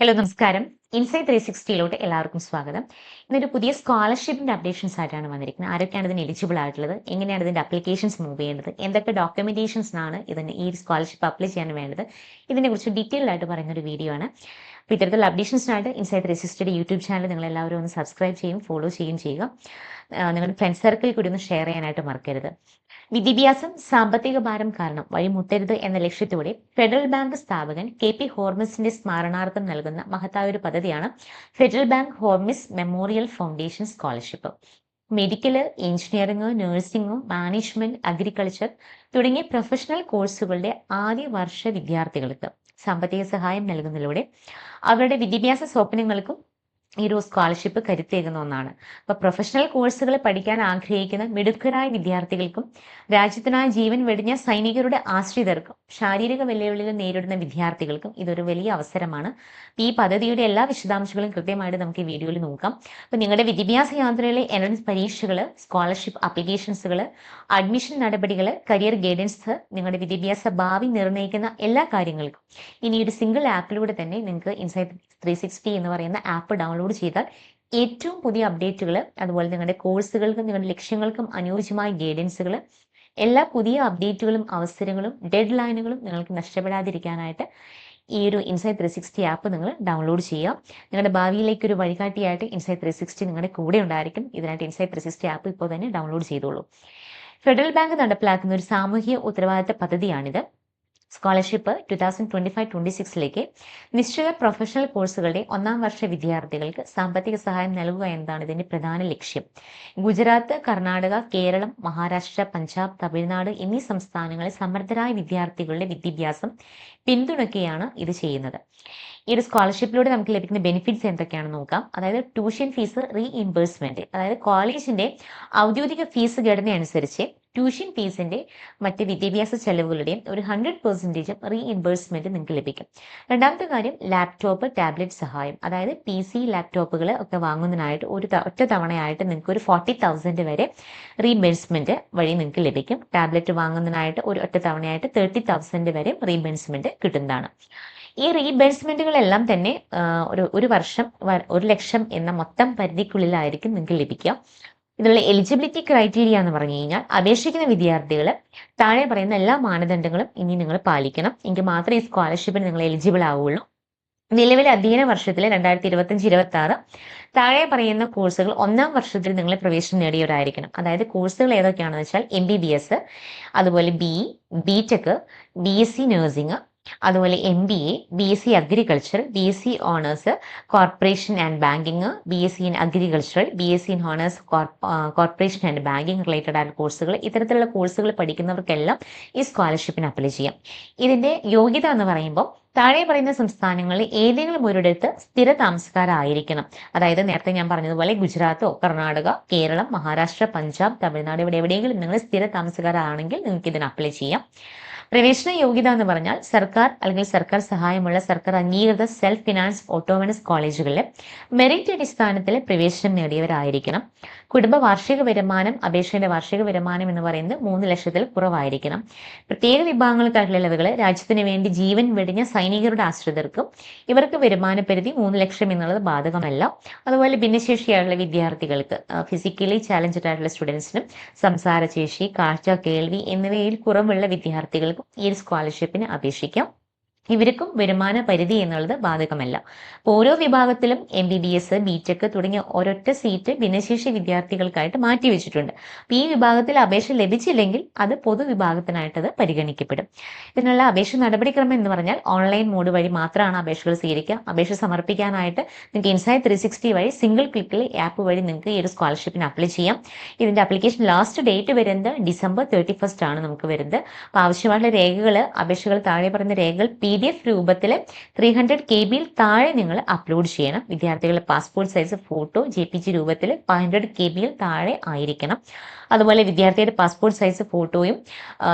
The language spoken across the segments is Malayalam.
ഹലോ നമസ്കാരം. ഇൻസൈറ്റ് 360 എല്ലാവർക്കും സ്വാഗതം. ഇന്നൊരു പുതിയ സ്കോളർഷിപ്പിന്റെ അപ്ഡേഷൻസ് ആയിട്ടാണ് വന്നിരിക്കുന്നത്. ആരൊക്കെയാണ് ഇതിന് എലിജിബിൾ ആയിട്ടുള്ളത്, എങ്ങനെയാണ് ഇതിന്റെ അപ്ലിക്കേഷൻസ് മൂവ് ചെയ്യേണ്ടത്, എന്തൊക്കെ ഡോക്യുമെന്റേഷൻസിനാണ് ഈ സ്കോളർഷിപ്പ് അപ്ലൈ ചെയ്യാൻ വേണ്ടത്, ഇതിനെക്കുറിച്ച് ഡീറ്റെയിൽ ആയിട്ട് പറയുന്ന ഒരു വീഡിയോ ആണ്. അപ്പോൾ ഇത്തരത്തിലുള്ള അപ്ഡേഷൻസിനായിട്ട് ഇൻസൈറ്റ് 360 യൂട്യൂബ് ചാനൽ നിങ്ങൾ എല്ലാവരും ഒന്ന് സബ്സ്ക്രൈബ് ചെയ്യും, ഫോളോ ചെയ്യുക. നിങ്ങളുടെ ഫ്രണ്ട് സർക്കിളിൽ കൂടി ഒന്ന് ഷെയർ ചെയ്യാനായിട്ട് മറക്കരുത്. വിദ്യാഭ്യാസം സാമ്പത്തിക ഭാരം കാരണം വഴിമുട്ടരുത് എന്ന ലക്ഷ്യത്തോടെ ഫെഡറൽ ബാങ്ക് സ്ഥാപകൻ KP ഹോർമിസിന്റെ സ്മരണാർത്ഥം നൽകുന്ന മഹത്തായ ഒരു പദ്ധതിയാണ് federal bank Hormis memorial foundation scholarship. Medical, engineering, nursing, management, agriculture തുടങ്ങിയ പ്രൊഫഷണൽ കോഴ്സുകളുടെ ആദ്യ വർഷ വിദ്യാർത്ഥികൾക്ക് സാമ്പത്തിക സഹായം നൽകുന്നതിലൂടെ അവരുടെ വിദ്യാഭ്യാസ സ്വപ്നങ്ങൾക്കും ഈ ഒരു സ്കോളർഷിപ്പ് കരുത്തേകുന്ന ഒന്നാണ്. അപ്പൊ പ്രൊഫഷണൽ കോഴ്സുകൾ പഠിക്കാൻ ആഗ്രഹിക്കുന്ന മിടുക്കരായ വിദ്യാർത്ഥികൾക്കും രാജ്യത്തിനായി ജീവൻ വെടിഞ്ഞ സൈനികരുടെ ആശ്രിതർക്കും ശാരീരിക വെല്ലുവിളികൾ നേരിടുന്ന വിദ്യാർത്ഥികൾക്കും ഇതൊരു വലിയ അവസരമാണ്. ഈ പദ്ധതിയുടെ എല്ലാ വിശദാംശങ്ങളും കൃത്യമായിട്ട് നമുക്ക് ഈ വീഡിയോയിൽ നോക്കാം. അപ്പൊ നിങ്ങളുടെ വിദ്യാഭ്യാസ യാത്രയിലെ എൻട്രൻസ് പരീക്ഷകൾ, സ്കോളർഷിപ്പ് അപ്ലിക്കേഷൻസുകൾ, അഡ്മിഷൻ നടപടികൾ, കരിയർ ഗൈഡൻസ്, നിങ്ങളുടെ വിദ്യാഭ്യാസ ഭാവി നിർണ്ണയിക്കുന്ന എല്ലാ കാര്യങ്ങൾക്കും ഇനി ഒരു സിംഗിൾ ആപ്പിലൂടെ തന്നെ നിങ്ങൾക്ക് ഇൻസൈറ്റ് 360 എന്ന് പറയുന്ന ആപ്പ് ഡൗൺലോഡ് ചെയ്താൽ ഏറ്റവും പുതിയ അപ്ഡേറ്റുകൾ, അതുപോലെ നിങ്ങളുടെ കോഴ്സുകൾക്കും നിങ്ങളുടെ ലക്ഷ്യങ്ങൾക്കും അനുയോജ്യമായ ഗൈഡൻസുകൾ, എല്ലാ പുതിയ അപ്ഡേറ്റുകളും അവസരങ്ങളും ഡെഡ് ലൈനുകളും നിങ്ങൾക്ക് നഷ്ടപ്പെടാതിരിക്കാനായിട്ട് ഈ ഒരു ഇൻസൈറ്റ് 360 ആപ്പ് നിങ്ങൾ ഡൗൺലോഡ് ചെയ്യുക. നിങ്ങളുടെ ഭാവിയിലേക്ക് ഒരു വഴികാട്ടിയായിട്ട് ഇൻസൈറ്റ് 360 നിങ്ങളുടെ കൂടെ ഉണ്ടായിരിക്കും. ഇതിനായിട്ട് ഇൻസൈറ്റ് 360 ആപ്പ് ഇപ്പോൾ തന്നെ ഡൗൺലോഡ് ചെയ്തോളൂ. ഫെഡറൽ ബാങ്ക് നടപ്പിലാക്കുന്ന ഒരു സാമൂഹിക ഉത്തരവാദിത്ത പദ്ധതിയാണിത്. സ്കോളർഷിപ്പ് 2025-26 നിശ്ചിത പ്രൊഫഷണൽ കോഴ്സുകളുടെ ഒന്നാം വർഷ വിദ്യാർത്ഥികൾക്ക് സാമ്പത്തിക സഹായം നൽകുക എന്നതാണ് ഇതിന്റെ പ്രധാന ലക്ഷ്യം. ഗുജറാത്ത്, കർണാടക, കേരളം, മഹാരാഷ്ട്ര, പഞ്ചാബ്, തമിഴ്നാട് എന്നീ സംസ്ഥാനങ്ങളിലെ സമർത്ഥരായ വിദ്യാർത്ഥികളുടെ വിദ്യാഭ്യാസം പിന്തുണയ്ക്കുകയാണ് ഇത് ചെയ്യുന്നത്. ഈ ഒരു സ്കോളർഷിപ്പിലൂടെ നമുക്ക് ലഭിക്കുന്ന ബെനിഫിറ്റ്സ് എന്തൊക്കെയാണെന്ന് നോക്കാം. അതായത് ട്യൂഷൻ ഫീസ് റീഇംബേഴ്സ്മെന്റ്, അതായത് കോളേജിന്റെ ഔദ്യോഗിക ഫീസ് ഘടന അനുസരിച്ച് ട്യൂഷൻ ഫീസിന്റെ മറ്റ് വിദ്യാഭ്യാസ ചെലവുകളുടെയും ഒരു 100% റീഇംബേഴ്സ്മെന്റ് നിങ്ങൾക്ക് ലഭിക്കും. രണ്ടാമത്തെ കാര്യം ലാപ്ടോപ്പ്, ടാബ്ലറ്റ് സഹായം, അതായത് PC ലാപ്ടോപ്പുകൾ ഒക്കെ വാങ്ങുന്നതിനായിട്ട് ഒറ്റ തവണയായിട്ട് നിങ്ങൾക്ക് ഒരു 40,000 വരെ റീഇംബേഴ്സ്മെന്റ് വഴി നിങ്ങൾക്ക് ലഭിക്കും. ടാബ്ലറ്റ് വാങ്ങുന്നതിനായിട്ട് ഒരു ഒറ്റ തവണയായിട്ട് 30,000 വരെ റീഇംബേഴ്സ്മെന്റ് കിട്ടുന്നതാണ്. ഈ റീഇംബേഴ്സ്മെന്റുകളെല്ലാം തന്നെ ഒരു വർഷം 1,00,000 എന്ന മൊത്തം പരിധിക്കുള്ളിലായിരിക്കും നിങ്ങൾക്ക് ലഭിക്കുക. ഇതിനുള്ള എലിജിബിലിറ്റി ക്രൈറ്റീരിയ എന്ന് പറഞ്ഞു കഴിഞ്ഞാൽ അപേക്ഷിക്കുന്ന വിദ്യാർത്ഥികൾ താഴെ പറയുന്ന എല്ലാ മാനദണ്ഡങ്ങളും ഇനി നിങ്ങൾ പാലിക്കണം. എങ്കിൽ മാത്രമേ ഈ സ്കോളർഷിപ്പിന് നിങ്ങൾ എലിജിബിൾ ആവുകയുള്ളൂ. നിലവിലെ അധ്യയന വർഷത്തിലെ 2025-26 താഴെ പറയുന്ന കോഴ്സുകൾ ഒന്നാം വർഷത്തിൽ നിങ്ങൾ പ്രവേശനം നേടിയവരായിരിക്കണം. അതായത് കോഴ്സുകൾ ഏതൊക്കെയാണെന്ന് വെച്ചാൽ MBBS, അതുപോലെ BE, BTech, BSc നഴ്സിംഗ്, അതുപോലെ MBA, BSc agriculture, BSc honours corporation and banking, BSc in agricultural, BSc in honours corporation and banking related ആയ കോഴ്സുകൾ. ഇത്തരത്തിലുള്ള കോഴ്സുകൾ പഠിക്കുന്നവർക്കെല്ലാം ഈ സ്കോളർഷിപ്പിന് അപ്ലൈ ചെയ്യാം. ഇതിന്റെ യോഗ്യത എന്ന് പറയുമ്പോൾ താഴെ പറയുന്ന സംസ്ഥാനങ്ങളിൽ ഏതെങ്കിലും ഒരിടത്ത് സ്ഥിര താമസക്കാരായിരിക്കണം. അതായത് നേരത്തെ ഞാൻ പറഞ്ഞതുപോലെ ഗുജറാത്തോ, കർണാടക, കേരളം, മഹാരാഷ്ട്ര, പഞ്ചാബ്, തമിഴ്നാട് ഇവിടെ എവിടെയെങ്കിലും നിങ്ങൾ സ്ഥിര താമസക്കാരാണെങ്കിൽ നിങ്ങൾക്ക് ഇതിന് അപ്ലൈ ചെയ്യാം. പ്രവേശന യോഗ്യത എന്ന് പറഞ്ഞാൽ സർക്കാർ അല്ലെങ്കിൽ സർക്കാർ സഹായമുള്ള സർക്കാർ അംഗീകൃത സെൽഫ് ഫിനാൻസ് ഓട്ടോണമസ് കോളേജുകളിൽ മെറിറ്റ് അടിസ്ഥാനത്തിൽ പ്രവേശനം നേടിയവരായിരിക്കണം. കുടുംബ വാർഷിക വരുമാനം, അപേക്ഷയുടെ വാർഷിക വരുമാനം എന്ന് പറയുന്നത് 3 ലക്ഷത്തിൽ കുറവായിരിക്കണം. പ്രത്യേക വിഭാഗങ്ങൾക്കായിട്ടുള്ള ഇളവുകൾ രാജ്യത്തിന് വേണ്ടി ജീവൻ വെടിഞ്ഞ സൈനികരുടെ ആശ്രിതർക്കും ഇവർക്ക് വരുമാന പരിധി 3 ലക്ഷം എന്നുള്ളത് ബാധകമല്ല. അതുപോലെ ഭിന്നശേഷിയായിട്ടുള്ള വിദ്യാർത്ഥികൾക്ക്, ഫിസിക്കലി ചാലഞ്ചഡ് ആയിട്ടുള്ള സ്റ്റുഡൻസിനും സംസാരശേഷി, കാഴ്ച, കേൾവി എന്നിവയിൽ കുറവുള്ള വിദ്യാർത്ഥികൾക്കും ഈ ഒരു സ്കോളർഷിപ്പിന് അപേക്ഷിക്കാം. ഇവർക്കും വരുമാന പരിധി എന്നുള്ളത് ബാധകമല്ല. ഓരോ വിഭാഗത്തിലും MBBS, BTech തുടങ്ങിയ ഒരൊറ്റ സീറ്റ് ഭിന്നശേഷി വിദ്യാർത്ഥികൾക്കായിട്ട് മാറ്റിവെച്ചിട്ടുണ്ട്. ഈ വിഭാഗത്തിൽ അപേക്ഷ ലഭിച്ചില്ലെങ്കിൽ അത് പൊതുവിഭാഗത്തിനായിട്ട് അത് പരിഗണിക്കപ്പെടും. ഇതിനുള്ള അപേക്ഷ നടപടിക്രമം എന്ന് പറഞ്ഞാൽ ഓൺലൈൻ മോഡ് വഴി മാത്രമാണ് അപേക്ഷകൾ സ്വീകരിക്കുക. അപേക്ഷ സമർപ്പിക്കാനായിട്ട് നിങ്ങൾക്ക് ഇൻസൈറ്റ് 360 വഴി സിംഗിൾ ക്ലിക്കിൽ ആപ്പ് വഴി നിങ്ങൾക്ക് ഈ ഒരു സ്കോളർഷിപ്പിന് അപ്ലൈ ചെയ്യാം. ഇതിന്റെ അപ്ലിക്കേഷൻ ലാസ്റ്റ് ഡേറ്റ് വരുന്നത് December 31 ആണ് നമുക്ക് വരുന്നത്. അപ്പോൾ ആവശ്യമായിട്ടുള്ള രേഖകൾ, അപേക്ഷകൾ താഴെ പറയുന്ന രേഖകൾ PDF രൂപത്തിൽ 300 KB താഴെ നിങ്ങൾ അപ്ലോഡ് ചെയ്യണം. വിദ്യാർത്ഥികളുടെ പാസ്പോർട്ട് സൈസ് ഫോട്ടോ JPG രൂപത്തിൽ 500 KB താഴെ ആയിരിക്കണം. അതുപോലെ വിദ്യാർത്ഥിയുടെ പാസ്പോർട്ട് സൈസ് ഫോട്ടോയും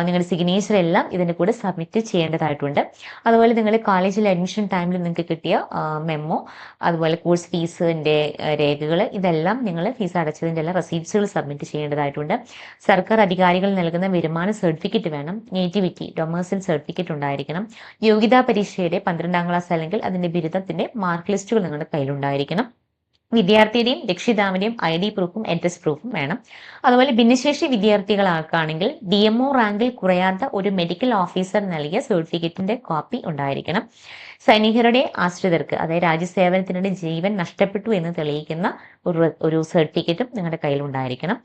നിങ്ങളുടെ സിഗ്നേച്ചർ എല്ലാം ഇതിൻ്റെ കൂടെ സബ്മിറ്റ് ചെയ്യേണ്ടതായിട്ടുണ്ട്. അതുപോലെ നിങ്ങൾ കോളേജിൽ അഡ്മിഷൻ ടൈമിൽ നിങ്ങൾക്ക് കിട്ടിയ മെമ്മോ, അതുപോലെ കോഴ്സ് ഫീസിൻ്റെ രേഖകൾ, ഇതെല്ലാം നിങ്ങൾ ഫീസ് അടച്ചതിൻ്റെ എല്ലാ റെസീപ്റ്റ്സുകൾ സബ്മിറ്റ് ചെയ്യേണ്ടതായിട്ടുണ്ട്. സർക്കാർ അധികാരികൾ നൽകുന്ന വരുമാന സർട്ടിഫിക്കറ്റ് വേണം. നേറ്റിവിറ്റി ഡൊമേഴ്സിൽ സർട്ടിഫിക്കറ്റ് ഉണ്ടായിരിക്കണം. യോഗ്യതാ പരീക്ഷയുടെ 12ാം ക്ലാസ് അല്ലെങ്കിൽ അതിൻ്റെ ബിരുദത്തിൻ്റെ മാർക്ക് ലിസ്റ്റുകൾ നിങ്ങളുടെ കയ്യിലുണ്ടായിരിക്കണം. വിദ്യാർത്ഥിയുടെയും രക്ഷിതാവിൻ്റെയും ID പ്രൂഫും അഡ്രസ് പ്രൂഫും വേണം. അതുപോലെ ഭിന്നശേഷി വിദ്യാർത്ഥികളാണെങ്കിൽ DMO റാങ്കിൽ കുറയാത്ത ഒരു മെഡിക്കൽ ഓഫീസർ നൽകിയ സർട്ടിഫിക്കറ്റിന്റെ കോപ്പി ഉണ്ടായിരിക്കണം. സൈനികരുടെ ആശ്രിതർക്ക്, അതായത് രാജ്യസേവനത്തിനിടെ ജീവൻ നഷ്ടപ്പെട്ടു എന്ന് തെളിയിക്കുന്ന ഒരു സർട്ടിഫിക്കറ്റും നിങ്ങളുടെ കയ്യിലുണ്ടായിരിക്കണം.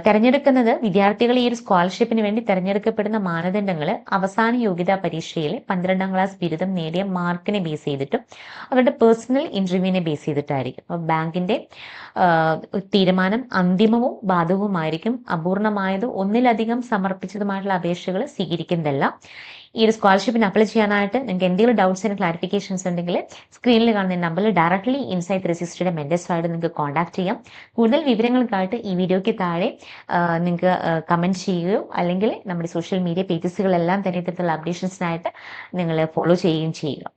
തെരഞ്ഞെടുക്കുന്നത് വിദ്യാർത്ഥികൾ ഈ ഒരു സ്കോളർഷിപ്പിന് വേണ്ടി തെരഞ്ഞെടുക്കപ്പെടുന്ന മാനദണ്ഡങ്ങൾ അവസാന യോഗ്യതാ പരീക്ഷയിൽ 12ാം ക്ലാസ് ബിരുദം നേടിയ മാർക്കിനെ ബേസ് ചെയ്തിട്ടും അവരുടെ പേഴ്സണൽ ഇന്റർവ്യൂവിനെ ബേസ് ചെയ്തിട്ടായിരിക്കും. അപ്പോൾ ബാങ്കിന്റെ തീരുമാനം അന്തിമവും ബാധകവുമായിരിക്കും. അപൂർണമായത് ഒന്നിലധികം സമർപ്പിച്ചതുമായിട്ടുള്ള അപേക്ഷകൾ സ്വീകരിക്കുന്നതല്ല. ഈ ഒരു സ്കോളർഷിപ്പിന് അപ്ലൈ ചെയ്യാനായിട്ട് നിങ്ങൾക്ക് എന്തെങ്കിലും ഡൗട്ട്സ് ആൻഡ് ക്ലാരിഫിക്കേഷൻസ് ഉണ്ടെങ്കിൽ സ്ക്രീനിൽ കാണുന്ന നമ്പറിൽ ഡയറക്ട്ലി ഇൻസൈറ്റ് 360 മെന്റേഴ്സുമായിട്ട് നിങ്ങൾക്ക് കോൺടാക്ട് ചെയ്യാം. കൂടുതൽ വിവരങ്ങൾക്കായിട്ട് ഈ വീഡിയോയ്ക്ക് താഴെ നിങ്ങൾക്ക് കമൻറ്റ് ചെയ്യുകയോ അല്ലെങ്കിൽ നമ്മുടെ സോഷ്യൽ മീഡിയ പേജസുകളെല്ലാം തന്നെ ഇത്തരത്തിലുള്ള അപ്ഡേഷൻസിനായിട്ട് നിങ്ങൾ ഫോളോ ചെയ്യുകയും ചെയ്യുക.